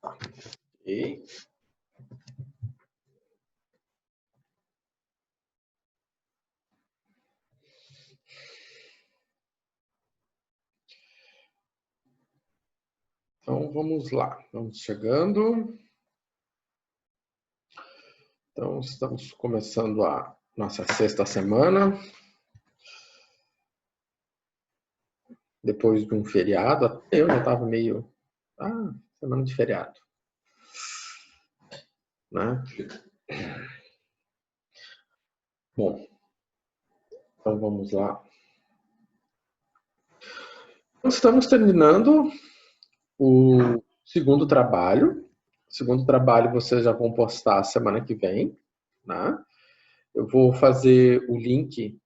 Ok. Então, vamos lá. Vamos chegando. Então, estamos começando a nossa sexta semana. Depois de um feriado. Até eu já estava meio... semana de feriado. Né? Bom, então vamos lá. Estamos terminando o segundo trabalho. O segundo trabalho vocês já vão postar semana que vem. Né? Eu vou fazer o link.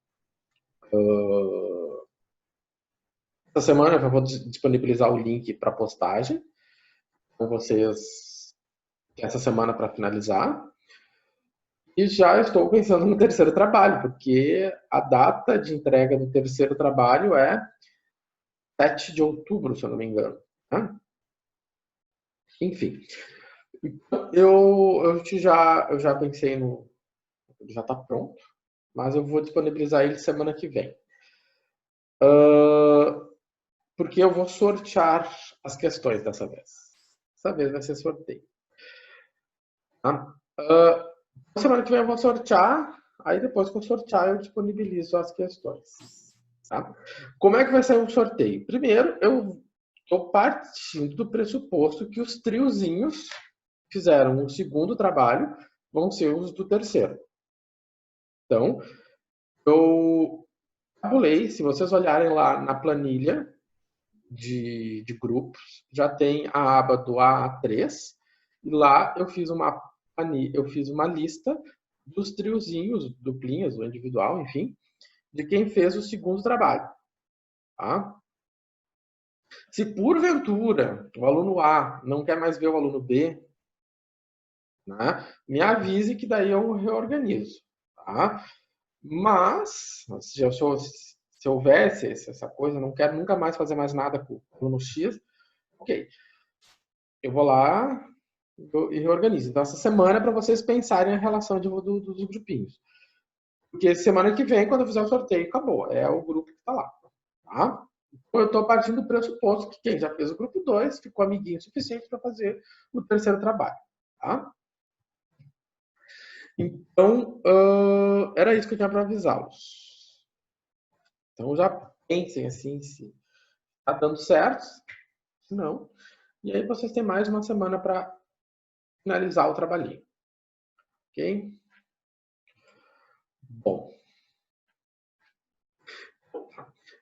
Essa semana eu já vou disponibilizar o link para postagem com vocês essa semana para finalizar. E já estou pensando no terceiro trabalho, porque a data de entrega do terceiro trabalho é 7 de outubro, se eu não me engano. Né? Enfim, eu já pensei no... Já está pronto, mas eu vou disponibilizar ele semana que vem. Porque eu vou sortear as questões dessa vez. Dessa vez vai ser sorteio. Tá? Semana que vem eu vou sortear, aí depois que eu sortear eu disponibilizo as questões. Tá? Como é que vai ser o sorteio? Primeiro, eu estou partindo do pressuposto que os triozinhos que fizeram o segundo trabalho vão ser os do terceiro. Então, eu tabulei, se vocês olharem lá na planilha de grupos, já tem a aba do A a 3, e lá eu fiz uma lista dos triozinhos, duplinhas, ou individual, enfim, de quem fez o segundo trabalho. Tá? Se porventura o aluno A não quer mais ver o aluno B, né, me avise que daí eu reorganizo. Tá? Mas, se houvesse essa coisa, não quero nunca mais fazer mais nada com o aluno X, ok. Eu vou lá e reorganizo. Então, essa semana é para vocês pensarem a relação dos grupinhos. Porque semana que vem, quando eu fizer o sorteio, acabou. É o grupo que está lá. Tá? Então, eu estou partindo do pressuposto que quem já fez o grupo 2 ficou amiguinho o suficiente para fazer o terceiro trabalho. Tá? Então, era isso que eu tinha para avisá-los. Então, já pensem assim, se está dando certo, se não. E aí vocês têm mais uma semana para finalizar o trabalhinho. Ok? Bom.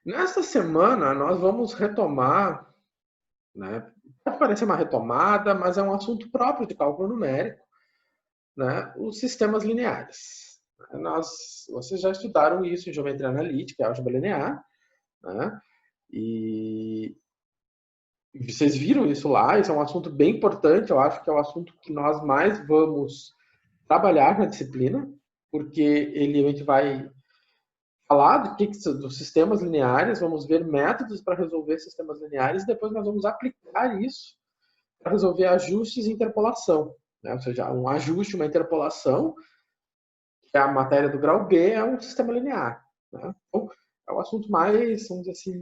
Nesta semana, nós vamos retomar, né? Pode parecer uma retomada, mas é um assunto próprio de cálculo numérico, né? Os sistemas lineares. Vocês já estudaram isso em geometria analítica, álgebra linear, né? E vocês viram isso lá, isso é um assunto bem importante, eu acho que é o assunto que nós mais vamos trabalhar na disciplina, porque a gente vai falar dos sistemas lineares, vamos ver métodos para resolver sistemas lineares, e depois nós vamos aplicar isso para resolver ajustes e interpolação. Né? Ou seja, um ajuste, uma interpolação, que é a matéria do grau B, é um sistema linear. Né? Então, é o assunto mais, vamos dizer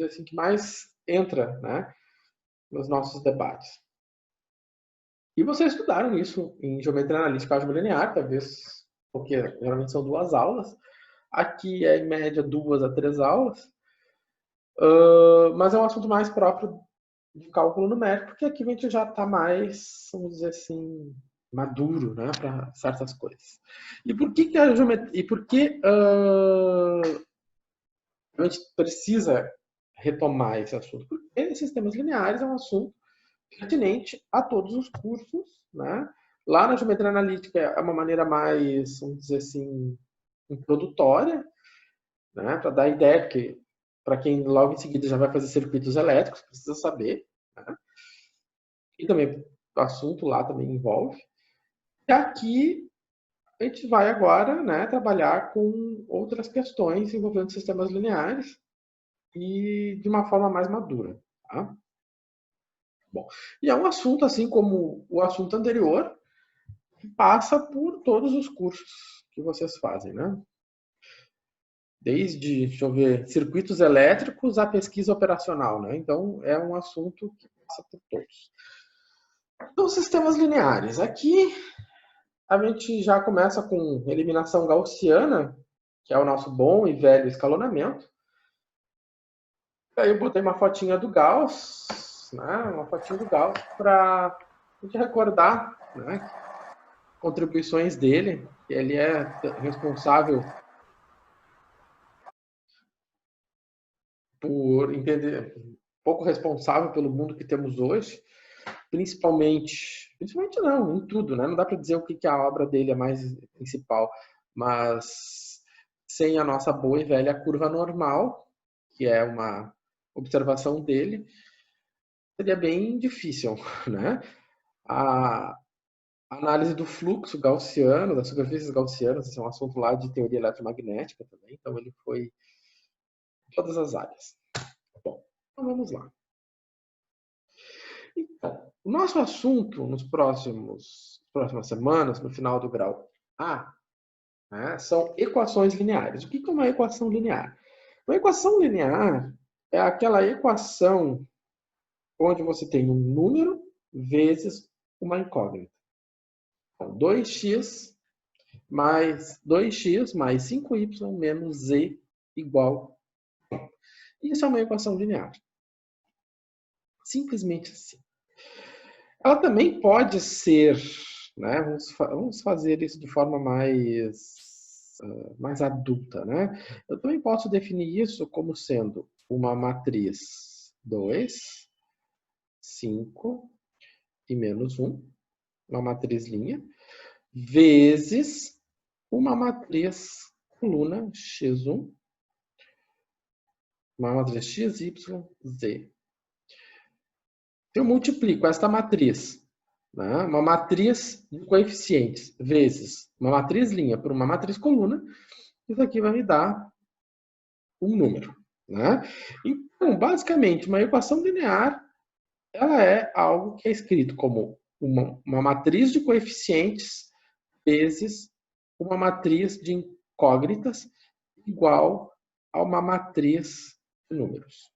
assim, que mais entra, né, nos nossos debates. E vocês estudaram isso em geometria analítica e álgebra linear, talvez, porque geralmente são 2 aulas. Aqui é em média 2 a 3 aulas. Mas é um assunto mais próprio de cálculo numérico, porque aqui a gente já está mais, vamos dizer assim, maduro, né, para certas coisas. E por que a geometria, e por que a gente precisa retomar esse assunto? Porque sistemas lineares é um assunto pertinente a todos os cursos, né? Lá na geometria analítica é uma maneira mais, vamos dizer assim, introdutória, né, para dar ideia que para quem logo em seguida já vai fazer circuitos elétricos, precisa saber. Né? E também o assunto lá também envolve. E aqui a gente vai agora, né, trabalhar com outras questões envolvendo sistemas lineares e de uma forma mais madura. Tá? Bom, e é um assunto, assim como o assunto anterior, que passa por todos os cursos que vocês fazem, né? Desde, deixa eu ver, circuitos elétricos à pesquisa operacional, né? Então, é um assunto que passa por todos. Então, sistemas lineares. Aqui, a gente já começa com eliminação gaussiana, que é o nosso bom e velho escalonamento. Aí eu botei uma fotinha do Gauss, né? Uma fotinha do Gauss para a gente recordar, né? Contribuições dele. Ele é responsável por entender, pouco responsável pelo mundo que temos hoje, principalmente não, em tudo, né? Não dá para dizer o que a obra dele é mais principal, mas sem a nossa boa e velha curva normal, que é uma observação dele, seria bem difícil, né? A análise do fluxo gaussiano, das superfícies gaussianas, esse é um assunto lá de teoria eletromagnética também, então ele foi em todas as áreas. Bom, então vamos lá. Então, o nosso assunto nos próximas semanas, no final do grau A, né, são equações lineares. O que é uma equação linear? Uma equação linear é aquela equação onde você tem um número vezes uma incógnita. Então, 2x mais 5y menos z igual. Isso é uma equação linear. Simplesmente assim. Ela também pode ser, né? Vamos fazer isso de forma mais adulta, né? Eu também posso definir isso como sendo uma matriz 2, 5 e menos 1, uma matriz linha, vezes uma matriz coluna x1, uma matriz x, y, z. Eu multiplico esta matriz, né, uma matriz de coeficientes, vezes uma matriz linha por uma matriz coluna, isso aqui vai me dar um número. Né? Então, basicamente, uma equação linear ela é algo que é escrito como uma matriz de coeficientes vezes uma matriz de incógnitas igual a uma matriz de números.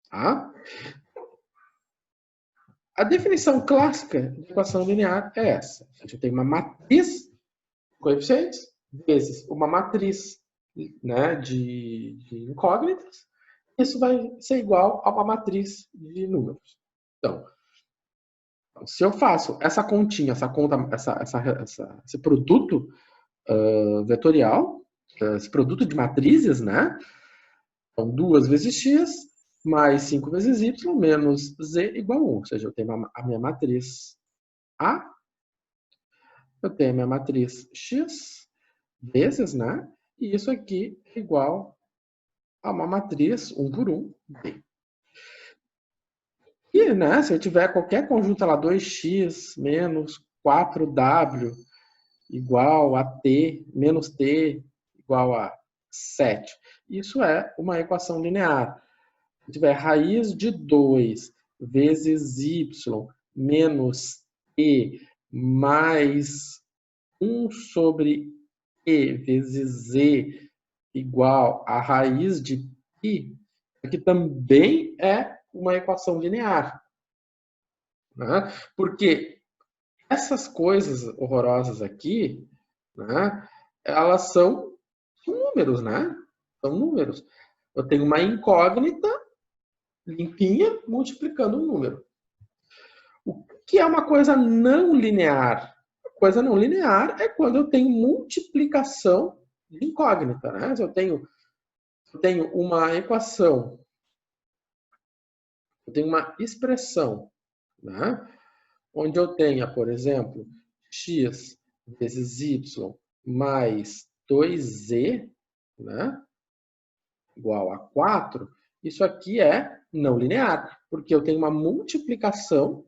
Tá? A definição clássica de equação linear é essa. A gente tem uma matriz de coeficientes vezes uma matriz, né, de incógnitas. Isso vai ser igual a uma matriz de números. Então, se eu faço essa continha, esse produto vetorial, esse produto de matrizes, né? Então, 2 vezes x mais 5 vezes y menos z igual a 1. Ou seja, eu tenho a minha matriz A, eu tenho a minha matriz x vezes, né? E isso aqui é igual a uma matriz 1 por 1, B. E, né, se eu tiver qualquer conjunto lá, 2x menos 4w igual a t, menos t igual a 7. Isso é uma equação linear. Se tiver raiz de 2 vezes y menos e mais 1 sobre e vezes z igual a raiz de π, que também é uma equação linear. Né? Porque essas coisas horrorosas aqui, né, elas são números, né? São números. Eu tenho uma incógnita limpinha multiplicando um número. O que é uma coisa não linear? Coisa não linear é quando eu tenho multiplicação de incógnita, né? Se eu tenho uma equação, eu tenho uma expressão, né? Onde eu tenha, por exemplo, x vezes y mais 2z, né? Igual a 4, isso aqui é não linear, porque eu tenho uma multiplicação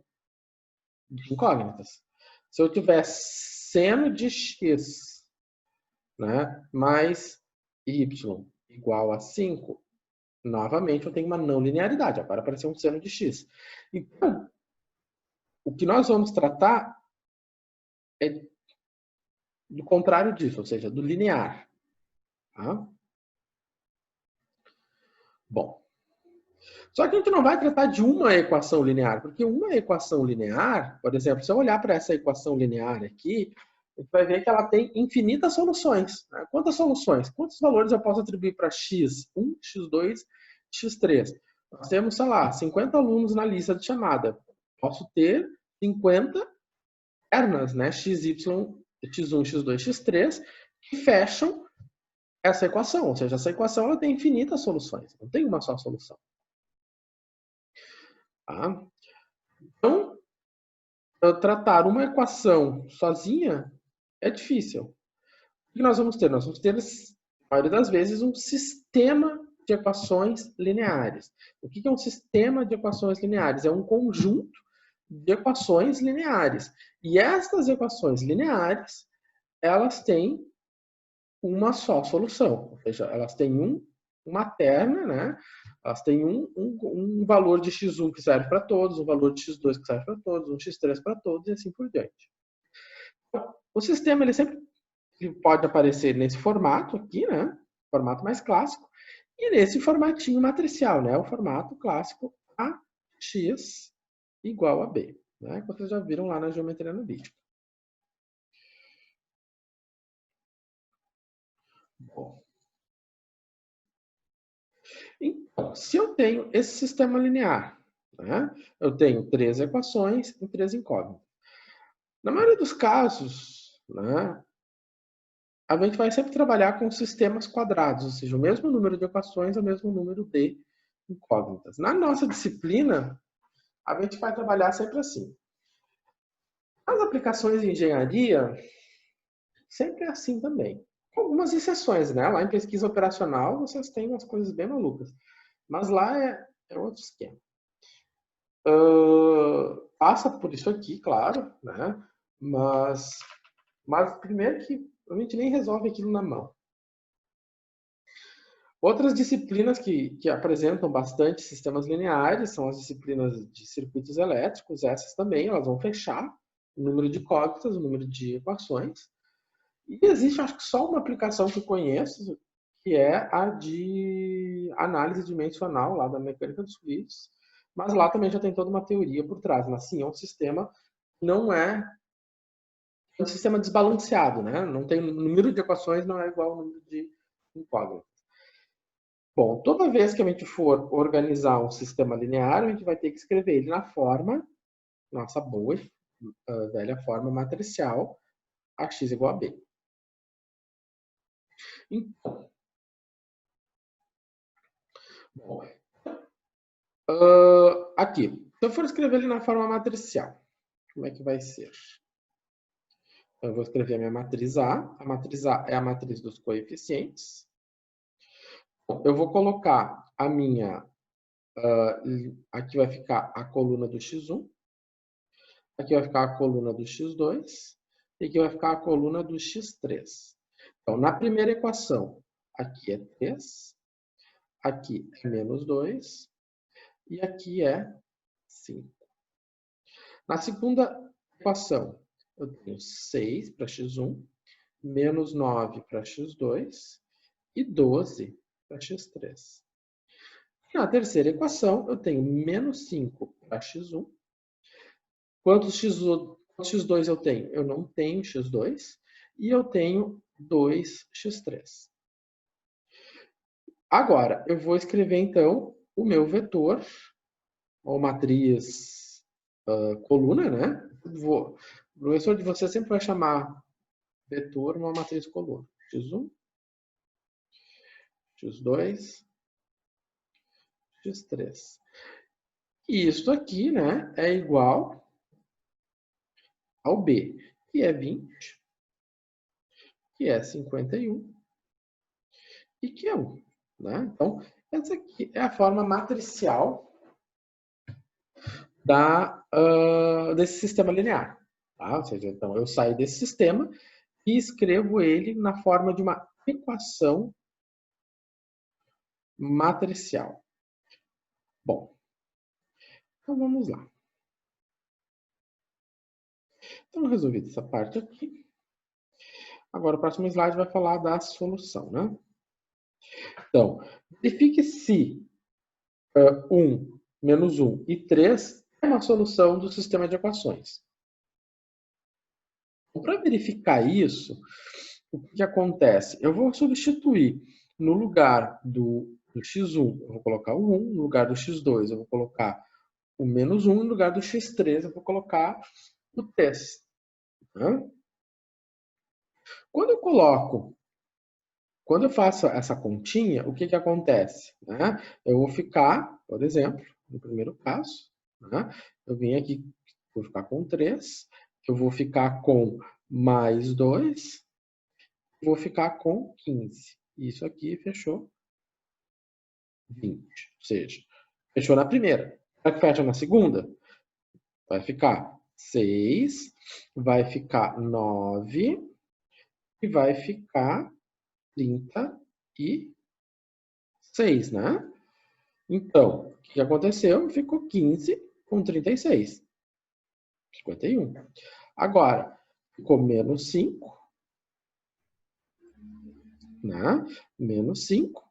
de incógnitas. Se eu tiver seno de x, né, mais y igual a 5, Novamente, eu tenho uma não linearidade. Agora apareceu um seno de x. Então, o que nós vamos tratar é do contrário disso, ou seja, do linear. Tá? Bom, só que a gente não vai tratar de uma equação linear, porque uma equação linear, por exemplo, se eu olhar para essa equação linear aqui, a gente vai ver que ela tem infinitas soluções. Né? Quantas soluções? Quantos valores eu posso atribuir para x1, x2, x3? Nós temos, sei lá, 50 alunos na lista de chamada. Posso ter 50 ternas, né? xy, x1, x2, x3, que fecham essa equação. Ou seja, essa equação ela tem infinitas soluções. Não tem uma só solução. Tá? Então, tratar uma equação sozinha é difícil. O que nós vamos ter? Nós vamos ter, na maioria das vezes, um sistema de equações lineares. O que é um sistema de equações lineares? É um conjunto de equações lineares. E estas equações lineares, elas têm uma só solução. Ou seja, elas têm uma terna, né? Elas têm um valor de x1 que serve para todos, um valor de x2 que serve para todos, um x3 para todos e assim por diante. O sistema ele sempre pode aparecer nesse formato aqui, né? Formato mais clássico, e nesse formatinho matricial, né? O formato clássico AX igual a B, né? Que vocês já viram lá na geometria analítica. Bom. Então, se eu tenho esse sistema linear, né? Eu tenho 3 equações e 3 incógnitas. Na maioria dos casos, né? A gente vai sempre trabalhar com sistemas quadrados, ou seja, o mesmo número de equações, o mesmo número de incógnitas. Na nossa disciplina, a gente vai trabalhar sempre assim. As aplicações de engenharia, sempre é assim também. Com algumas exceções, né? Lá em pesquisa operacional, vocês têm umas coisas bem malucas. Mas lá é outro esquema. Passa por isso aqui, claro, né? Mas primeiro que a gente nem resolve aquilo na mão. Outras disciplinas que apresentam bastante sistemas lineares são as disciplinas de circuitos elétricos. Essas também, elas vão fechar o número de incógnitas, o número de equações. E existe, acho que só uma aplicação que eu conheço, que é a de análise dimensional, lá da mecânica dos fluidos. Mas lá também já tem toda uma teoria por trás. Mas sim, é um sistema que não é um sistema desbalanceado, né? Não tem, o número de equações não é igual ao número de incógnitas. Bom, toda vez que a gente for organizar um sistema linear, a gente vai ter que escrever ele na forma, nossa boa, velha forma matricial, AX igual a B. Então, bom, aqui, se eu for escrever ele na forma matricial, como é que vai ser? Então, eu vou escrever a minha matriz A matriz A é a matriz dos coeficientes. Eu vou colocar a minha, aqui vai ficar a coluna do x1, aqui vai ficar a coluna do x2, e aqui vai ficar a coluna do x3. Então, na primeira equação, aqui é 3, aqui é menos 2, e aqui é 5. Na segunda equação, eu tenho 6 para x1, menos 9 para x2 e 12 para x3. Na terceira equação, eu tenho menos 5 para x1. Quantos x2 eu tenho? Eu não tenho x2 e eu tenho 2x3. Agora, eu vou escrever, então, o meu vetor, ou matriz coluna, né? O professor de você sempre vai chamar vetor uma matriz coluna. x1, x2, x3. E isso aqui, né, é igual ao B, que é 20, que é 51 e que é 1. Né? Então, essa aqui é a forma matricial desse sistema linear. Tá? Ou seja, então, eu saio desse sistema e escrevo ele na forma de uma equação matricial. Bom, então vamos lá. Então, resolvido essa parte aqui. Agora, o próximo slide vai falar da solução, né? Então, verifique se 1, menos 1 e 3 é uma solução do sistema de equações. Para verificar isso, o que acontece? Eu vou substituir no lugar do x1, eu vou colocar o 1, no lugar do x2 eu vou colocar o menos 1, no lugar do x3 eu vou colocar o 3. Quando eu faço essa continha, o que acontece? Eu vou ficar, por exemplo, no primeiro caso, eu vim aqui, vou ficar com 3, eu vou ficar com mais 2, vou ficar com 15. Isso aqui fechou 20. Ou seja, fechou na primeira. Será que fecha na segunda? Vai ficar 6, vai ficar 9 e vai ficar 36, né? Então, o que aconteceu? Ficou 15 com 36. 51. Agora, ficou menos 5, né? Menos 5.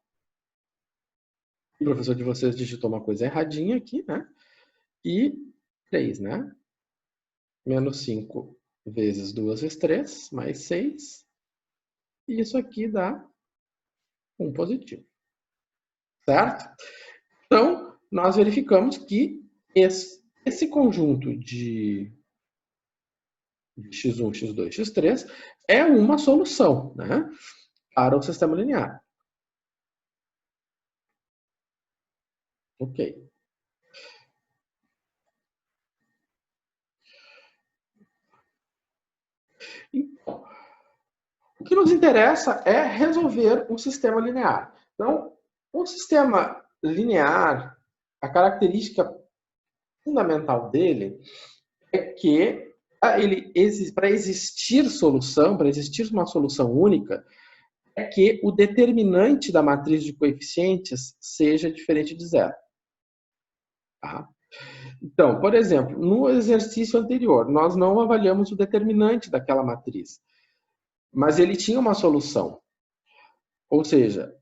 O professor de vocês digitou uma coisa erradinha aqui, né? E 3, né? Menos 5 vezes 2 vezes 3, mais 6. E isso aqui dá um positivo. Certo? Então, nós verificamos que esse conjunto de x1, x2, x3 é uma solução, né, para o sistema linear. Ok. Então, o que nos interessa é resolver um sistema linear. Então, o sistema linear, a característica fundamental dele é que para existir solução, para existir uma solução única, é que o determinante da matriz de coeficientes seja diferente de zero. Tá? Então, por exemplo, no exercício anterior, nós não avaliamos o determinante daquela matriz, mas ele tinha uma solução. Ou seja,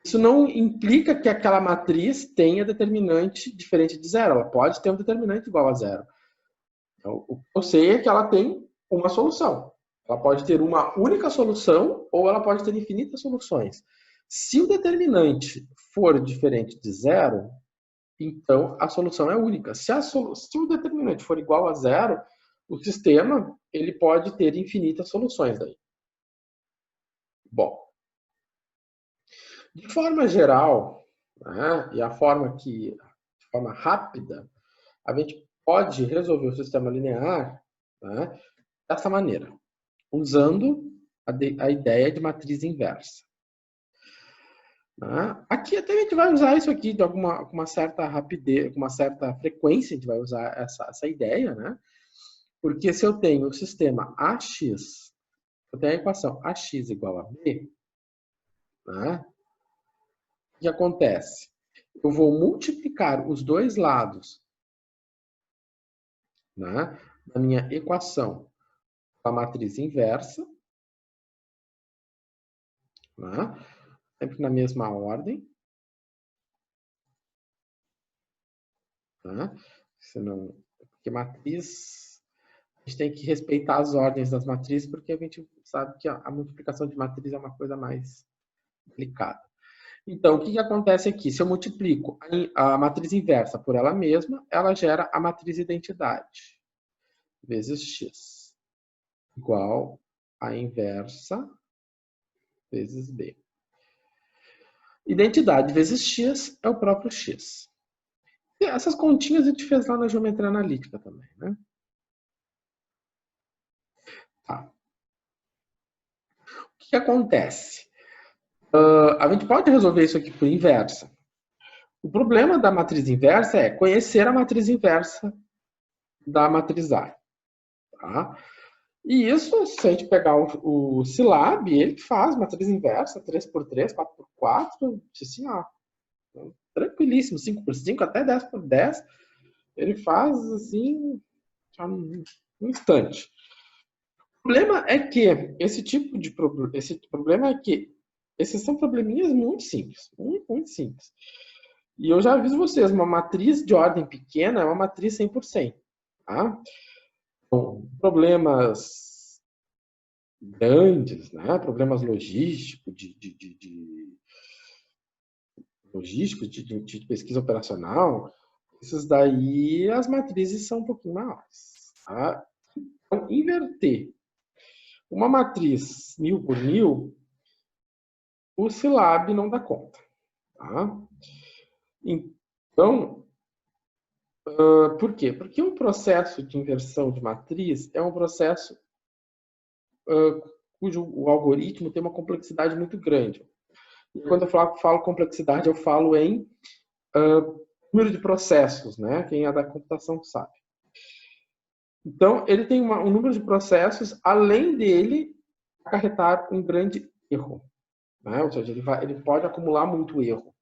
isso não implica que aquela matriz tenha determinante diferente de zero. Ela pode ter um determinante igual a zero. Então, o que eu sei é que ela tem uma solução. Ela pode ter uma única solução ou ela pode ter infinitas soluções. Se o determinante for diferente de zero, então a solução é única. Se o determinante for igual a zero, o sistema ele pode ter infinitas soluções daí. Bom, de forma geral, né, e de forma rápida, a gente pode resolver o sistema linear, né, dessa maneira, usando a ideia de matriz inversa. Aqui até a gente vai usar isso aqui com uma certa rapidez, com uma certa frequência, a gente vai usar essa ideia, né? Porque se eu tenho o sistema AX, eu tenho a equação AX igual a B, né? O que acontece? Eu vou multiplicar os dois lados, né, da minha equação com a matriz inversa, né? Sempre na mesma ordem. Tá? Senão, porque matriz, a gente tem que respeitar as ordens das matrizes, porque a gente sabe que a multiplicação de matriz é uma coisa mais delicada. Então, o que acontece aqui? Se eu multiplico a matriz inversa por ela mesma, ela gera a matriz identidade vezes x igual a inversa vezes b. Identidade vezes x é o próprio x. E essas continhas a gente fez lá na geometria analítica também, né? Tá. O que acontece? A gente pode resolver isso aqui por inversa. O problema da matriz inversa é conhecer a matriz inversa da matriz A. Tá? E isso, se a gente pegar o Scilab, ele faz matriz inversa, 3x3, 4x4, assim, ó, tranquilíssimo, 5x5, até 10x10. Ele faz, assim, num instante. O problema é que esses são probleminhas muito simples, muito simples. E eu já aviso vocês, uma matriz de ordem pequena é uma matriz 100%. Tá? Então, problemas grandes, né? Problemas logísticos, de pesquisa operacional, esses daí as matrizes são um pouquinho maiores. Tá? Então, inverter uma matriz 1000 por 1000, o Scilab não dá conta. Tá? Então, por quê? Porque o processo de inversão de matriz é um processo cujo o algoritmo tem uma complexidade muito grande. E quando eu falo complexidade, eu falo em número de processos, né? Quem é da computação sabe. Então, ele tem um número de processos, além dele acarretar um grande erro. Né? Ou seja, ele pode acumular muito erro.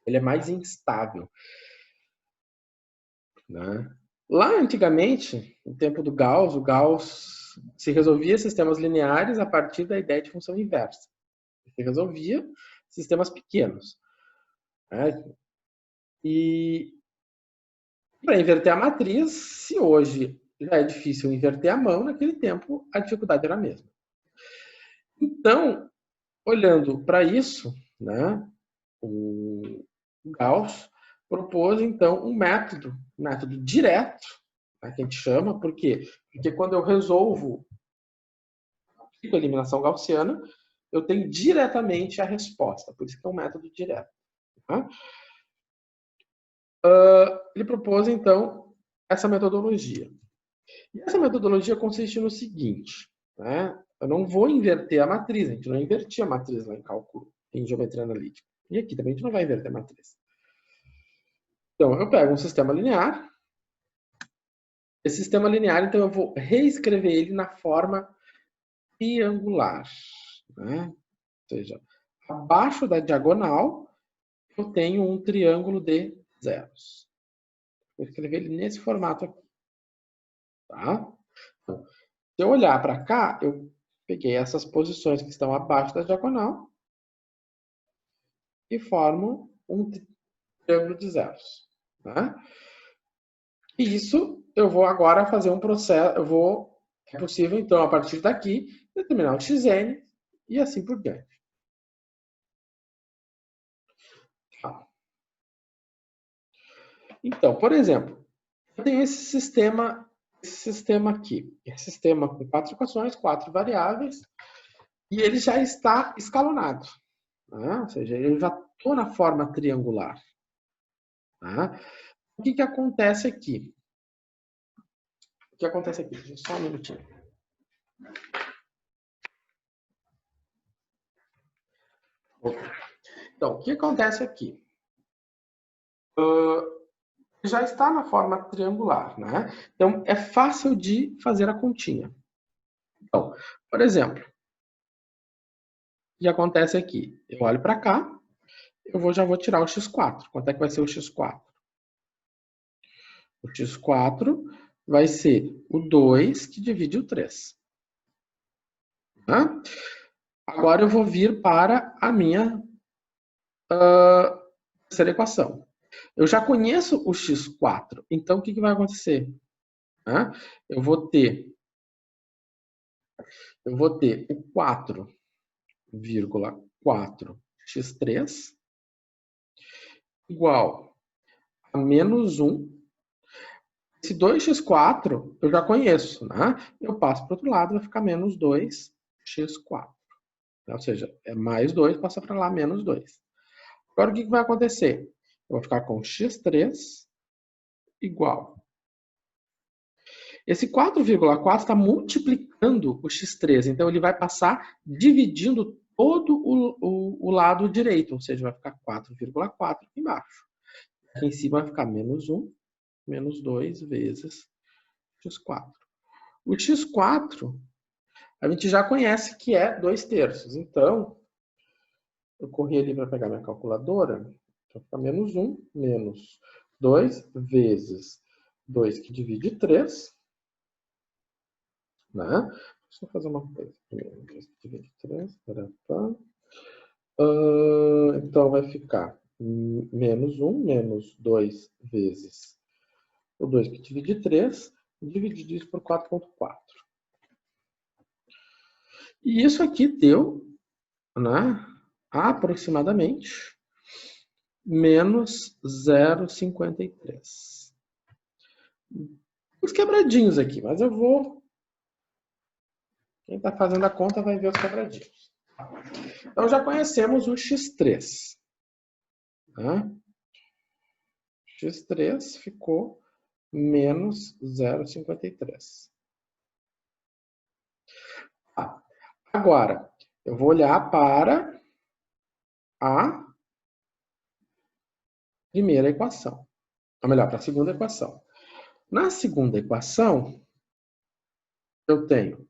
Ele é mais instável. Né? Lá antigamente, no tempo do Gauss, o Gauss se resolvia sistemas lineares a partir da ideia de função inversa. Se resolvia sistemas pequenos. Né? E para inverter a matriz, se hoje já é difícil inverter a mão, naquele tempo a dificuldade era a mesma. Então, olhando para isso, né, o Gauss propôs então um método direto, né, que a gente chama, por quê? Porque quando eu resolvo a eliminação gaussiana, eu tenho diretamente a resposta, por isso que é um método direto. Tá? Ele propôs então essa metodologia. E essa metodologia consiste no seguinte, né? Eu não vou inverter a matriz, a gente não invertia a matriz lá em cálculo, em geometria analítica. E aqui também a gente não vai inverter a matriz. Então, eu pego um sistema linear. Esse sistema linear, então, eu vou reescrever ele na forma triangular. Né? Ou seja, abaixo da diagonal, eu tenho um triângulo de zeros. Vou escrever ele nesse formato aqui. Tá? Então, se eu olhar para cá, eu peguei essas posições que estão abaixo da diagonal e formo um triângulo de zeros. Né? E isso eu vou agora fazer um processo, é possível então a partir daqui determinar o xn e assim por diante. Tá. Então, por exemplo, eu tenho esse sistema aqui, esse sistema com 4 equações, 4 variáveis, e ele já está escalonado. Né? Ou seja, eu já estou na forma triangular. Tá? O que acontece aqui? O que acontece aqui? Deixa eu só um minutinho. Então, o que acontece aqui? Já está na forma triangular, né? Então, é fácil de fazer a continha. Então, por exemplo, o que acontece aqui? Eu olho para cá, já vou tirar o x4. Quanto é que vai ser o x4? O x4 vai ser o 2 que divide o 3. Tá? Agora eu vou vir para a minha terceira equação. Eu já conheço o x4, então o que vai acontecer? Eu vou ter o 4,4x3 igual a menos 1. Esse 2x4 eu já conheço, né? Eu passo para o outro lado, vai ficar menos 2x4. Ou seja, é mais 2, passa para lá, menos 2. Agora, o que vai acontecer? Eu vou ficar com x3 igual. Esse 4,4 está multiplicando o x3, então ele vai passar dividindo todo o lado direito, ou seja, vai ficar 4,4 aqui embaixo. Aqui em cima vai ficar menos 1, menos 2 vezes x4. O x4 a gente já conhece que é 2/3. Então, eu corri ali para pegar minha calculadora. Então, fica menos 1, menos 2 vezes 2 que divide 3. Né? Deixa eu fazer uma coisa. 2 que divide 3. Então, vai ficar menos 1, menos 2 vezes o 2 que divide 3, dividido isso por 4,4. E isso aqui deu, né, aproximadamente, menos 0,53. Os quebradinhos aqui, mas eu vou... Quem está fazendo a conta vai ver os quebradinhos. Então, já conhecemos o x3. Né? X3 ficou menos 0,53. Agora, eu vou olhar para a primeira equação. Ou melhor, para a segunda equação. Na segunda equação, eu tenho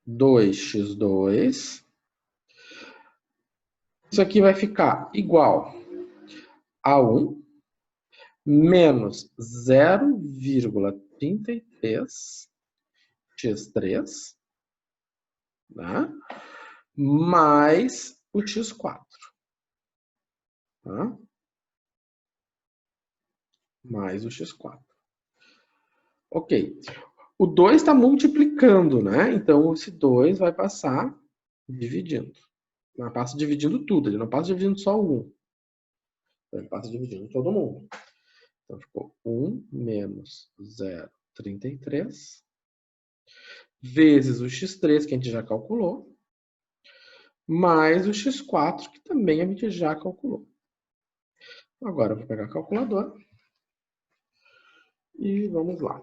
2x2. Isso aqui vai ficar igual a 1 menos 0,33 x3, né? Mais o x4. Tá? Mais o x4. Ok. O 2 está multiplicando, né? Então, esse 2 vai passar dividindo. Não passa dividindo tudo, ele não passa dividindo só o 1. Então, ele passa dividindo todo mundo. Então, ficou 1 menos 0,33 vezes o x3, que a gente já calculou, mais o x4, que também a gente já calculou. Agora, eu vou pegar a calculadora e vamos lá.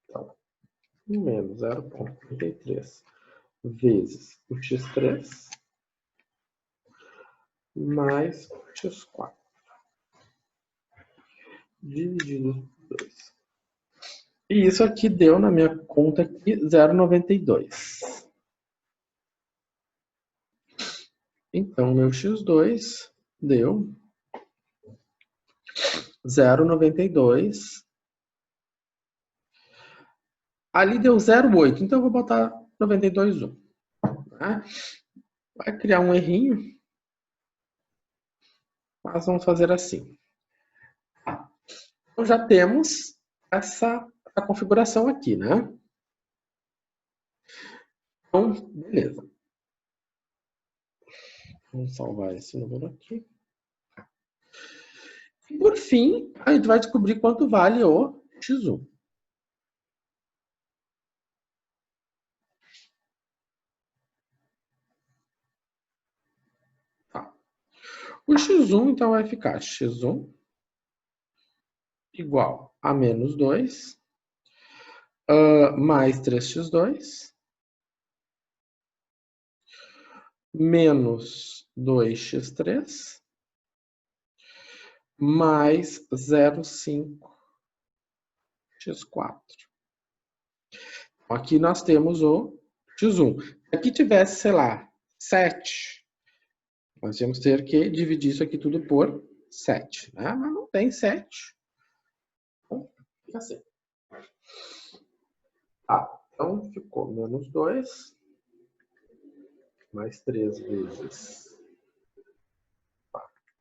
Então, 1 menos 0,33 vezes o x3 mais o x4 dividido por 2. E isso aqui deu na minha conta aqui 0,92. Então, meu x2 deu 0,92. Ali deu 0,8, então eu vou botar 92,1. Né? Vai criar um errinho, mas vamos fazer assim. Então já temos a configuração aqui, né? Então, beleza. Vamos salvar esse número aqui. E por fim, a gente vai descobrir quanto vale o x1. Tá. O x1, então, vai ficar x1 igual a menos 2 mais 3x2 menos 2x3 mais 0,5 x4. Aqui nós temos o x1. Se aqui tivesse, sei lá, 7, nós íamos ter que dividir isso aqui tudo por 7. Né? Mas não tem 7. Então, fica assim. Então ficou menos 2 mais 3 vezes.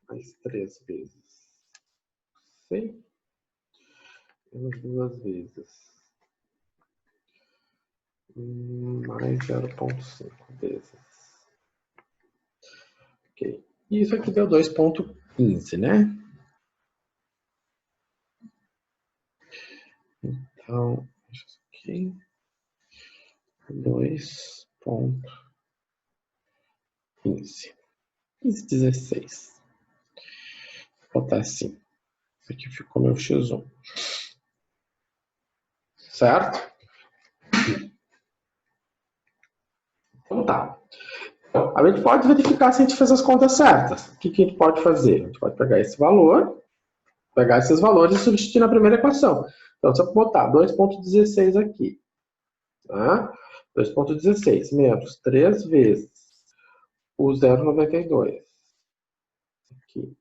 Mais 3 vezes 100. Menos 2 vezes. Mais 0,5 vezes. Ok. E isso aqui deu 2,15, né? Então, isso aqui. 2,15. 15,16. Vou botar assim. Isso aqui ficou meu x1. Certo? Então tá. Então, a gente pode verificar se a gente fez as contas certas. O que a gente pode fazer? A gente pode pegar esse valor, pegar esses valores e substituir na primeira equação. Então, se eu botar 2,16 aqui, tá? 2,16 menos 3 vezes o 0,92 aqui,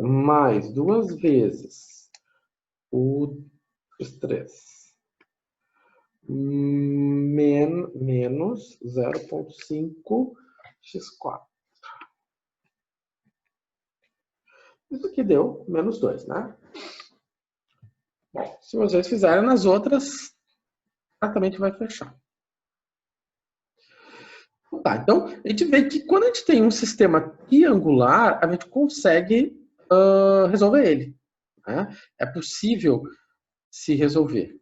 mais 2 vezes o x3 menos 0,5 x4. Isso aqui deu menos 2, né? Bom, se vocês fizerem nas outras, exatamente vai fechar. Tá, então, a gente vê que quando a gente tem um sistema triangular, a gente consegue resolver ele. Né? É possível se resolver.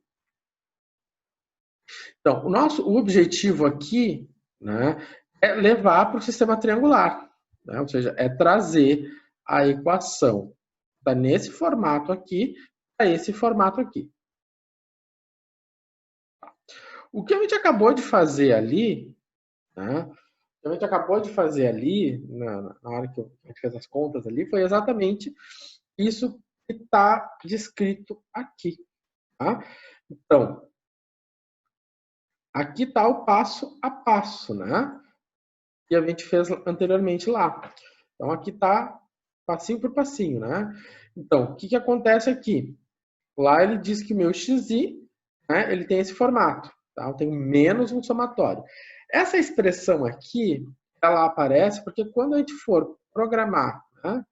Então, o objetivo aqui, né, é levar para o sistema triangular. Né? Ou seja, é trazer a equação tá nesse formato aqui para esse formato aqui. O que a gente acabou de fazer ali, né, a gente acabou de fazer ali, na hora que a gente fez as contas ali, foi exatamente isso que está descrito aqui. Tá? Então, aqui está o passo a passo, né? Que a gente fez anteriormente lá. Então, aqui está passinho por passinho, né? Então, o que acontece aqui? Lá ele diz que meu xi, né, ele tem esse formato. Tá? Eu tenho menos um somatório. Essa expressão aqui, ela aparece porque quando a gente for programar, né,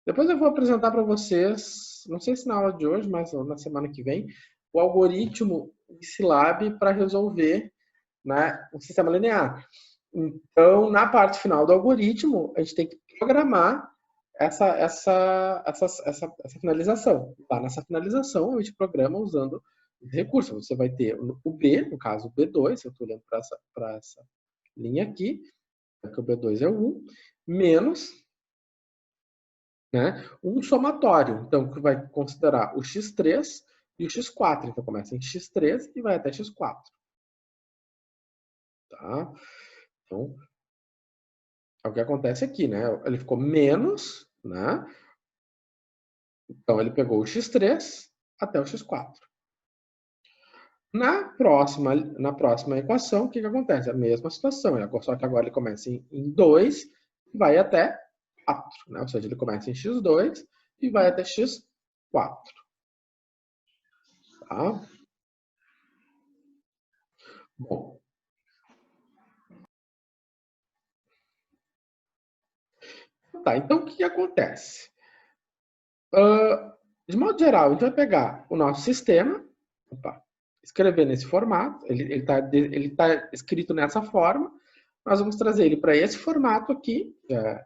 depois eu vou apresentar para vocês, não sei se na aula de hoje, mas na semana que vem, o algoritmo Scilab para resolver, né, um sistema linear. Então, na parte final do algoritmo, a gente tem que programar essa finalização. Lá nessa finalização, a gente programa usando recurso. Você vai ter o B, no caso o B2, eu estou olhando para essa linha aqui, que o B2 é o 1, menos, né, um somatório. Então, que vai considerar o x3 e o x4. Então, começa em x3 e vai até x4. Tá? Então, é o que acontece aqui, né? Ele ficou menos, né? Então, ele pegou o x3 até o x4. Na próxima equação, o que acontece? A mesma situação, só que agora ele começa em 2 e vai até 4. Né? Ou seja, ele começa em x2 e vai até x4. Tá? Bom. Tá, então o que acontece? De modo geral, a gente vai pegar o nosso sistema, escrever nesse formato, ele tá escrito nessa forma, nós vamos trazer ele para esse formato aqui,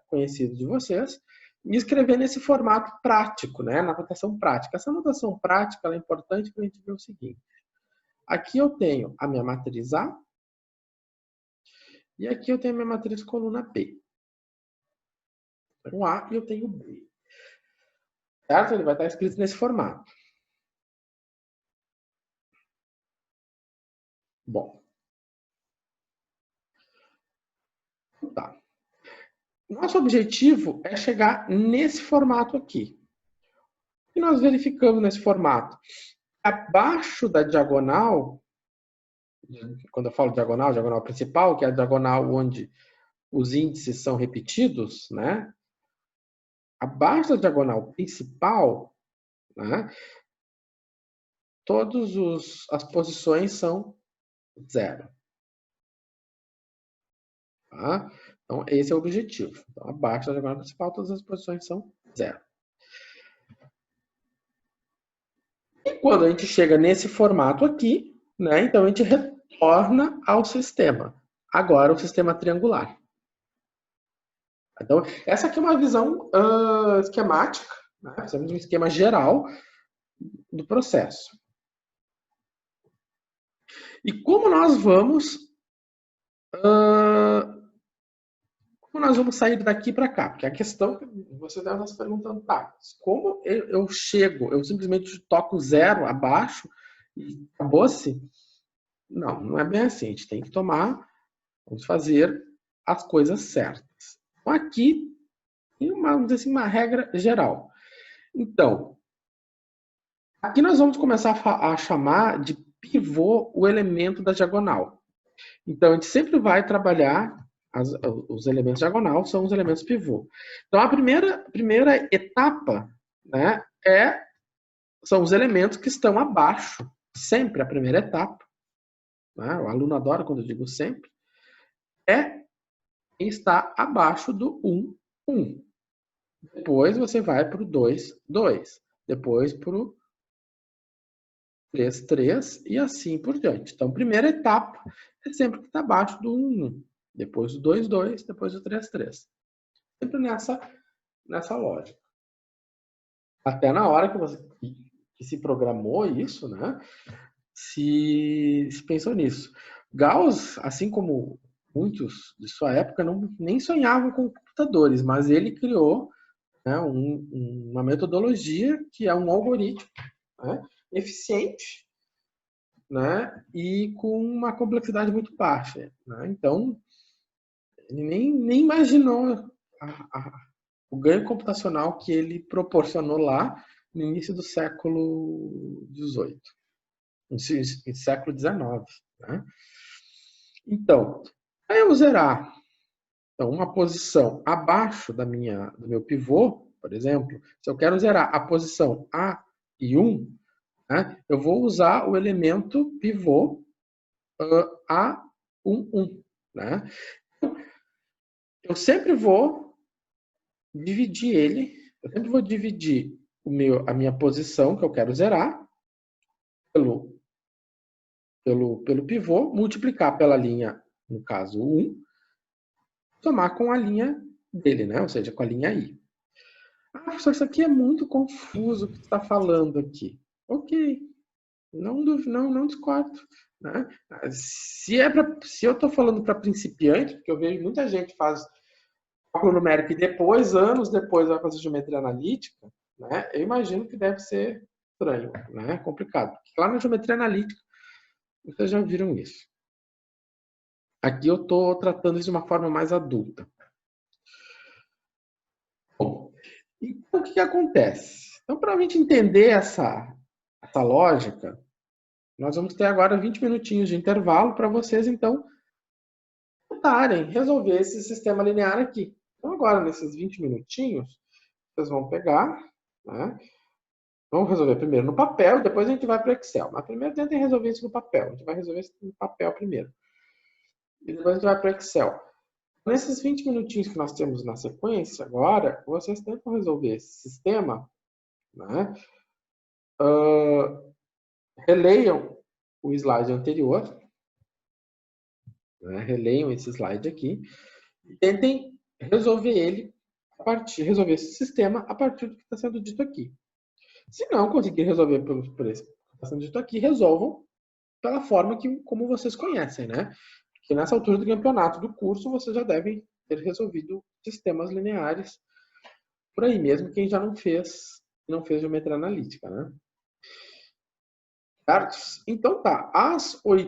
conhecido de vocês, e escrever nesse formato prático, né, na notação prática. Essa notação prática é importante para a gente ver o seguinte. Aqui eu tenho a minha matriz A, e aqui eu tenho a minha matriz coluna B. Então, A e eu tenho B. Certo? Ele vai estar escrito nesse formato. Bom. Tá. Nosso objetivo é chegar nesse formato aqui. O que nós verificamos nesse formato? Abaixo da diagonal, quando eu falo diagonal, diagonal principal, que é a diagonal onde os índices são repetidos, né? Abaixo da diagonal principal, né? Todas as posições são zero. Tá? Então, esse é o objetivo. Então, abaixo da diagonal principal, todas as posições são zero. E quando a gente chega nesse formato aqui, né, então a gente retorna ao sistema. Agora, o sistema triangular. Então, essa aqui é uma visão esquemática, né? Fizemos um esquema geral do processo. E como nós vamos sair daqui para cá? Porque a questão que você deve estar se perguntando, tá, como eu chego, eu simplesmente toco zero abaixo e acabou-se? Não, não é bem assim. A gente tem que vamos fazer as coisas certas. Então, aqui tem vamos dizer assim, uma regra geral. Então, Aqui nós vamos começar a chamar de pivô o elemento da diagonal. Então, a gente sempre vai trabalhar os elementos diagonal, são os elementos pivô. Então, a primeira etapa, né, são os elementos que estão abaixo, sempre a primeira etapa, né, o aluno adora quando eu digo sempre, é quem está abaixo do 1, 1. Depois você vai para o 2, 2. Depois para o 3, 3 e assim por diante. Então, primeira etapa é sempre que está abaixo do 1, 1. Depois do 2, 2. Depois do 3, 3. Sempre nessa lógica. Até na hora que se programou isso, né? Se pensou nisso. Gauss, assim como muitos de sua época, nem sonhavam com computadores, mas ele criou, né, uma metodologia que é um algoritmo, né, eficiente, né, e com uma complexidade muito baixa. Né? Então, ele nem imaginou o ganho computacional que ele proporcionou lá no início do século XVIII, no século XIX. Né? Então, para eu zerar uma posição abaixo do meu pivô, por exemplo, se eu quero zerar a posição A e 1, né, eu vou usar o elemento pivô A11. Né? Eu sempre vou dividir ele, eu sempre vou dividir a minha posição que eu quero zerar pelo pivô, multiplicar pela linha, no caso 1, somar com a linha dele, né? Ou seja, com a linha I. Ah, professor, isso aqui é muito confuso o que você está falando aqui. Ok, não discordo. Né? Se eu estou falando para principiante, porque eu vejo muita gente faz cálculo numérico e depois, anos depois, vai fazer geometria analítica, né? Eu imagino que deve ser estranho, né? Complicado. Porque lá na geometria analítica, vocês já viram isso. Aqui eu estou tratando isso de uma forma mais adulta. Bom, então o que acontece? Então, para a gente entender essa lógica, nós vamos ter agora 20 minutinhos de intervalo para vocês, então, tentarem resolver esse sistema linear aqui. Então, agora, nesses 20 minutinhos, vocês vão pegar, né? Vamos resolver primeiro no papel, depois a gente vai para o Excel. Mas primeiro tentem resolver isso no papel. A gente vai resolver isso no papel primeiro. E depois a gente vai para o Excel. Nesses 20 minutinhos que nós temos na sequência, agora, vocês tentam resolver esse sistema, né? Releiam o slide anterior, né? Releiam esse slide aqui, e tentem resolver resolver esse sistema a partir do que está sendo dito aqui. Se não conseguir resolver por esse que está sendo dito aqui, resolvam pela forma como vocês conhecem, né? Porque nessa altura do campeonato do curso, vocês já devem ter resolvido sistemas lineares por aí mesmo, quem já não fez geometria analítica, né? Certo? Então tá, às 8